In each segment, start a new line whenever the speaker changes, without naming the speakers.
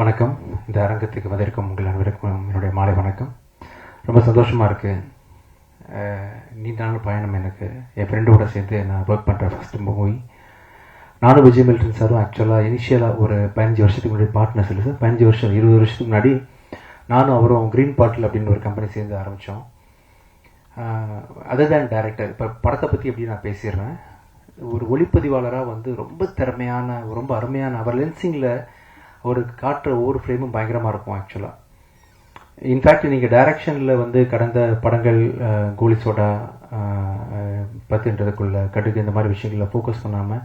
வணக்கம். இந்த அரங்கத்துக்கு வந்திருக்கும் உங்கள் அனைவருக்கும் என்னுடைய மாலை வணக்கம். ரொம்ப சந்தோஷமாக இருக்குது. நீண்ட நாள் பயணம் எனக்கு. என் ஃப்ரெண்டோட சேர்ந்து நான் ஒர்க் பண்ணுற ஃபஸ்ட்டு மூவி. நானும் விஜய் மில்டன் சாரும் ஆக்சுவலாக இனிஷியலாக ஒரு 15 வருஷத்துக்கு முன்னாடி பார்ட்னர்ஸ் இல்லை சார், 15 வருஷம் 20 வருஷத்துக்கு முன்னாடி நானும் அவரும் க்ரீன் பாட்டில் அப்படின்னு ஒரு கம்பெனி சேர்ந்து ஆரம்பித்தோம். அதர் தேன் டைரக்டர், இப்போ படத்தை பற்றி எப்படி நான் பேசிடுறேன். ஒரு ஒளிப்பதிவாளராக வந்து ரொம்ப திறமையான, ரொம்ப அருமையான, அவர் லென்சிங்கில் ஒரு காட்டுற ஒவ்வொரு ஃப்ரேமும் பயங்கரமாக இருக்கும் ஆக்சுவலாக. இன்ஃபேக்ட் நீங்கள் டைரக்ஷனில் வந்து கடந்த படங்கள் கோலி சோடா, பத்துன்றதுக்குள்ள கடுகு, இந்த மாதிரி விஷயங்களில் ஃபோக்கஸ் பண்ணாமல்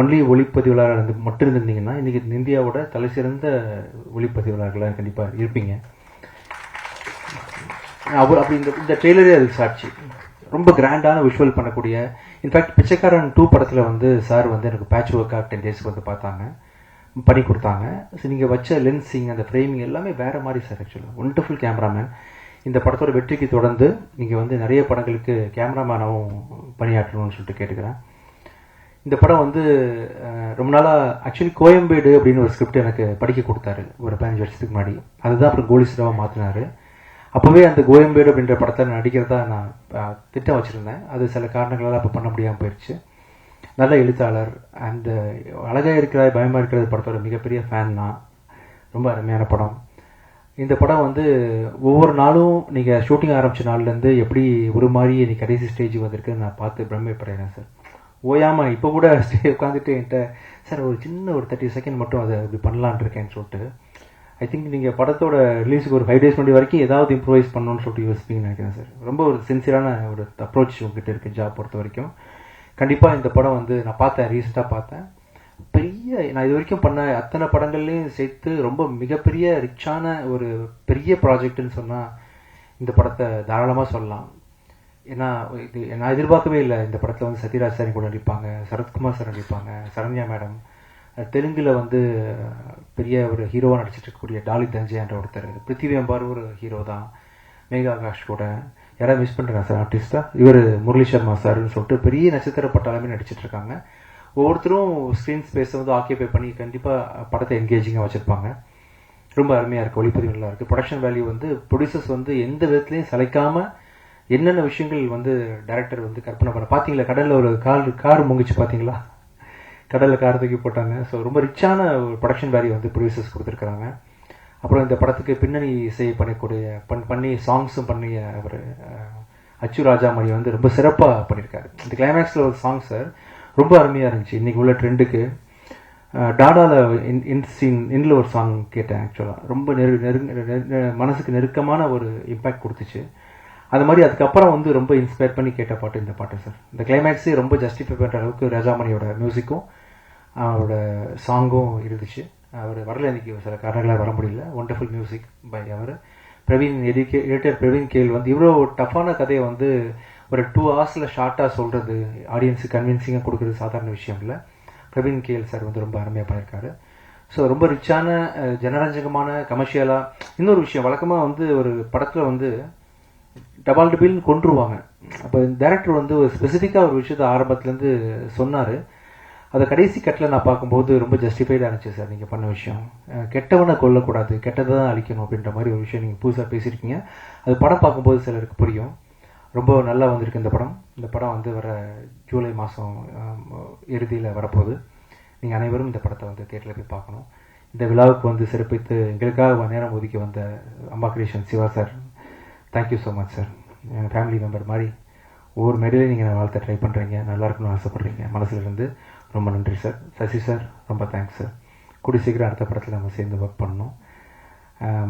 ஒன்லி ஒளிப்பதிவாளராக இருந்து மட்டும் இருந்திருந்தீங்கன்னா இன்றைக்கி இந்தியாவோட தலை சிறந்த ஒளிப்பதிவாளர்களாக கண்டிப்பாக இருப்பீங்க. அவர் அப்படி இந்த ட்ரெய்லரே அதுக்கு சாட்சி. ரொம்ப கிராண்டான விஷுவல் பண்ணக்கூடிய, இன்ஃபேக்ட் பிச்சைக்காரன் 2 படத்தில் வந்து சார் வந்து எனக்கு பேட்ச் ஒர்க்காக 10 டேஸ்க்கு வந்து பார்த்தாங்க, பண்ணி கொடுத்தாங்க. ஸோ நீங்கள் வச்ச லென்ஸிங், அந்த ஃப்ரேமிங் எல்லாமே வேறு மாதிரி சார். ஆக்சுவலாக ஒண்டர்ஃபுல் கேமராமேன். இந்த படத்தோட வெற்றிக்கு தொடர்ந்து நீங்கள் வந்து நிறைய படங்களுக்கு கேமராமேனாகவும் பணியாற்றணும்னு சொல்லிட்டு கேட்டுக்கிறேன். இந்த படம் வந்து ரொம்ப நாளாக ஆக்சுவலி கோயம்பேடு அப்படின்னு ஒரு ஸ்கிரிப்ட் எனக்கு படிக்க கொடுத்தாரு ஒரு 15 வருஷத்துக்கு முன்னாடி. அதுதான் அப்புறம் கோலி சிராவாக மாற்றினார். அப்போவே அந்த கோயம்பேடு அப்படின்ற படத்தை நடிக்கிறதா நான் திட்டம் வச்சுருந்தேன். அது சில காரணங்களால் அப்போ பண்ண முடியாமல் போயிடுச்சு. நல்ல எழுத்தாளர் அண்ட் அழகாக இருக்கிற பயமாக இருக்கிறது படத்தோட மிகப்பெரிய ஃபேன் நான். ரொம்ப அருமையான படம். இந்த படம் வந்து ஒவ்வொரு நாளும் நீங்கள் ஷூட்டிங் ஆரம்பித்த நாள்லேருந்து எப்படி ஒரு மாதிரி இன்னைக்கு கடைசி ஸ்டேஜ் வந்திருக்குன்னு நான் பார்த்து பிரமிப்படுறேன் சார். ஓயாமல் இப்போ கூட உட்காந்துட்டு என்கிட்ட சார் ஒரு சின்ன ஒரு 30 செகண்ட் மட்டும் அதை இப்படி பண்ணலான் இருக்கேன்னு சொல்லிட்டு, ஐ திங்க் நீங்கள் படத்தோட ரிலீஸுக்கு ஒரு 5 days முன்னாடி வரைக்கும் ஏதாவது இம்ப்ரூவைஸ் பண்ணணும்னு சொல்லிட்டு யோசிப்பீங்கன்னு நினைக்கிறேன் சார். ரொம்ப ஒரு சின்சியரான ஒரு அப்ரோச் உங்ககிட்ட இருக்குது ஜாப் பொறுத்த வரைக்கும். கண்டிப்பாக இந்த படம் வந்து நான் பார்த்தேன், ரீசெண்டாக பார்த்தேன். நான் இது வரைக்கும் பண்ண அத்தனை படங்கள்லையும் சேர்த்து ரொம்ப மிகப்பெரிய ரிச்சான ஒரு பெரிய ப்ராஜெக்ட்னு சொன்னால் இந்த படத்தை தாராளமாக சொல்லலாம். ஏன்னா இது நான் எதிர்பார்க்கவே இல்லை. இந்த படத்தில் வந்து சத்யராஜ் சார் கூட நடிப்பாங்க, சரத்குமார் சார் நடிப்பாங்க, சரண்யா மேடம், தெலுங்கில் வந்து பெரிய ஒரு ஹீரோவாக நடிச்சிட்டு இருக்கக்கூடிய டாலி தஞ்சைன்ற ஒருத்தர், பிருத்திவி அம்பார் ஒரு ஹீரோ தான், மேகா ஆகாஷ் கூட. யாராவது மிஸ் பண்ணுறாங்க சார் ஆர்டிஸ்டாக? இவர் முரளி சர்மா சார்னு சொல்லிட்டு பெரிய நட்சத்திர பட்டாலுமே நடிச்சிட்டு இருக்காங்க. ஒவ்வொருத்தரும் ஸ்க்ரீன் ஸ்பேஸை வந்து ஆக்கியபை பண்ணி கண்டிப்பாக படத்தை என்கேஜிங்காக வச்சுருப்பாங்க. ரொம்ப அருமையாக இருக்குது, ஒளிப்பதிவு நல்லா இருக்குது. ப்ரொடக்ஷன் வேல்யூ வந்து ப்ரொடியூசர்ஸ் வந்து எந்த விதத்துலையும் சளைக்காமல் என்னென்ன விஷயங்கள் வந்து டைரக்டர் வந்து கற்பனை பண்ண. பார்த்தீங்களா கடலில் ஒரு கார் முங்கிச்சு பார்த்தீங்களா? கடலில் கார் தூக்கி போட்டாங்க. ஸோ ரொம்ப ரிச்சான ஒரு ப்ரொடக்ஷன் வேல்யூ வந்து ப்ரொடியூசர்ஸ் கொடுத்துருக்குறாங்க. அப்புறம் இந்த படத்துக்கு பின்னணி இசை பண்ணி சாங்ஸும் பண்ணிய அவர் அச்சு ராஜாமணி வந்து ரொம்ப சிறப்பாக பண்ணியிருக்காரு. இந்த கிளைமேக்ஸில் ஒரு சாங் சார் ரொம்ப அருமையாக இருந்துச்சு. இன்றைக்கி உள்ள ட்ரெண்டுக்கு டாடாவில் இன்ல ஒரு சாங் கேட்டேன். ஆக்சுவலாக ரொம்ப மனசுக்கு நெருக்கமான ஒரு இம்பேக்ட் கொடுத்துச்சு. அது மாதிரி அதுக்கப்புறம் வந்து ரொம்ப இன்ஸ்பயர் பண்ணி கேட்ட பாட்டு இந்த பாட்டு சார். இந்த கிளைமேக்ஸே ரொம்ப ஜஸ்டிஃபை பண்ணுற அளவுக்கு ராஜாமணியோட மியூசிக்கும் அவரோட சாங்கும் இருந்துச்சு. அவர் வரல, இன்றைக்கி சில காரணங்களாக வர முடியல. ஒண்டர்ஃபுல் மியூசிக் பை அவர். எடிட்டர் பிரவீன் கேல் வந்து இவ்வளோ டஃப்பான கதையை வந்து ஒரு 2 hours ஷார்ட்டாக சொல்கிறது, ஆடியன்ஸுக்கு கன்வின்சிங்காக கொடுக்குறது சாதாரண விஷயம் இல்லை. பிரவீன் கேல் சார் வந்து ரொம்ப அருமையாக பண்ணியிருக்காரு. ஸோ ரொம்ப ரிச்சான, ஜனரஞ்சகமான, கமர்ஷியலாக. இன்னொரு விஷயம், வழக்கமாக வந்து ஒரு படத்தில் வந்து டபால் டபில்னு கொண்டுருவாங்க. அப்போ டைரக்டர் வந்து ஒரு ஸ்பெசிஃபிக்காக ஒரு விஷயத்தை ஆரம்பத்துலேருந்து சொன்னார். அதை கடைசி கட்டில் நான் பார்க்கும்போது ரொம்ப ஜஸ்டிஃபைடாக இருந்துச்சு சார். நீங்கள் பண்ண விஷயம், கெட்டவனை கொல்லக்கூடாது, கெட்டதை தான் அழிக்கணும் அப்படின்ற மாதிரி ஒரு விஷயம் நீங்கள் புதுசாக பேசியிருக்கீங்க. அது படம் பார்க்கும்போது சிலருக்கு புரியும். ரொம்ப நல்லா வந்திருக்கு இந்த படம். இந்த படம் வந்து வர ஜூலை மாதம் இறுதியில் வரப்போகுது. நீங்கள் அனைவரும் இந்த படத்தை வந்து தியேட்டரில் போய் பார்க்கணும். இந்த விழாவுக்கு வந்து சிறப்பித்து எங்களுக்காக நேரம் ஒதுக்கி வந்த Amma creation Siva sir, thank you so much sir. எங்கள் ஃபேமிலி மெம்பர் மாதிரி ஒவ்வொரு மேடையிலையும் நீங்கள் வாழ்த்த ட்ரை பண்ணுறீங்க, நல்லா இருக்கணும்னு ஆசைப்பட்றீங்க. மனசுலேருந்து ரொம்ப நன்றி சார். சசி சார் ரொம்ப தேங்க்ஸ் சார். கூடி சீக்கிரம் அடுத்த படத்தில் நம்ம சேர்ந்து ஒர்க் பண்ணணும்.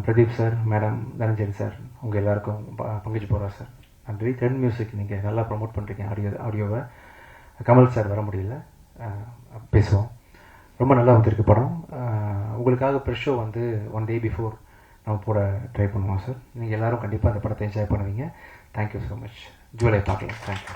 Pradeep sir, madam, Dhananjayan sir, உங்கள் எல்லாருக்கும் பங்குச்சு போகிறார் சார். நன்றி. ட்ரெண்ட் மியூசிக் நீங்கள் நல்லா ப்ரமோட் பண்ணுறீங்க ஆடியோவை. கமல் சார் வர முடியல, பேசுவோம். ரொம்ப நல்லா வந்திருக்கு படம். உங்களுக்காக ப்ரெஷ் ஷோ வந்து 1 day பிஃபோர் நம்ம போட ட்ரை பண்ணுவோம் சார். நீங்கள் எல்லோரும் கண்டிப்பாக அந்த படத்தை என்ஜாய் பண்ணுவீங்க. Thank you so much. ஜூலை பார்க்கலாம். தேங்க்யூ.